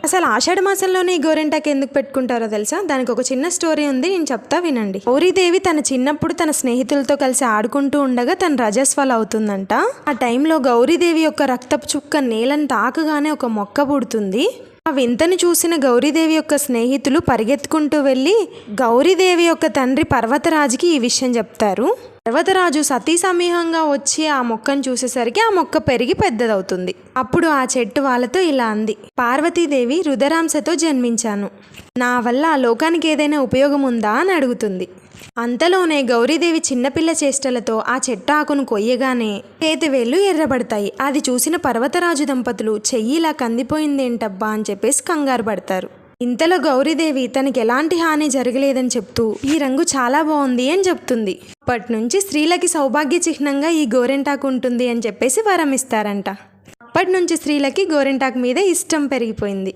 అసలు ఆషాఢ మాసంలోనే ఈ గోరింటాకు ఎందుకు పెట్టుకుంటారో తెలుసా? దానికి ఒక చిన్న స్టోరీ ఉంది, నేను చెప్తా వినండి. గౌరీదేవి తన చిన్నప్పుడు తన స్నేహితులతో కలిసి ఆడుకుంటూ ఉండగా తన రజస్వల అవుతుందంట. ఆ టైంలో గౌరీదేవి యొక్క రక్తపు చుక్క నేలను తాకగానే ఒక మొక్క పుడుతుంది. ఆ వింతని చూసిన గౌరీదేవి యొక్క స్నేహితులు పరిగెత్తుకుంటూ వెళ్ళి గౌరీదేవి యొక్క తండ్రి పర్వతరాజుకి ఈ విషయం చెప్తారు. పర్వతరాజు సతీ సమూహంగా వచ్చి ఆ మొక్కను చూసేసరికి ఆ మొక్క పెరిగి పెద్దదవుతుంది. అప్పుడు ఆ చెట్టు వాళ్ళతో ఇలా అంది: పార్వతీదేవి రుద్రాంశతో జన్మించాను, నా వల్ల ఆ లోకానికి ఏదైనా ఉపయోగం ఉందా అని అడుగుతుంది. అంతలోనే గౌరీదేవి చిన్నపిల్ల చేష్టలతో ఆ చెట్టు ఆకును కొయ్యగానే చేతివేళ్లు ఎర్రబడతాయి. అది చూసిన పర్వతరాజు దంపతులు చెయ్యి ఇలా కందిపోయిందేంటబ్బా అని చెప్పేసి కంగారు పడతారు. ఇంతలో గౌరీదేవి తనకి ఎలాంటి హాని జరగలేదని చెప్తూ ఈ రంగు చాలా బాగుంది అని చెప్తుంది. అప్పటి నుంచి స్త్రీలకి సౌభాగ్య చిహ్నంగా ఈ గోరింటాకు ఉంటుంది అని చెప్పేసి వరం ఇస్తారంట. అప్పటి నుంచి స్త్రీలకి గోరింటాకు మీద ఇష్టం పెరిగిపోయింది.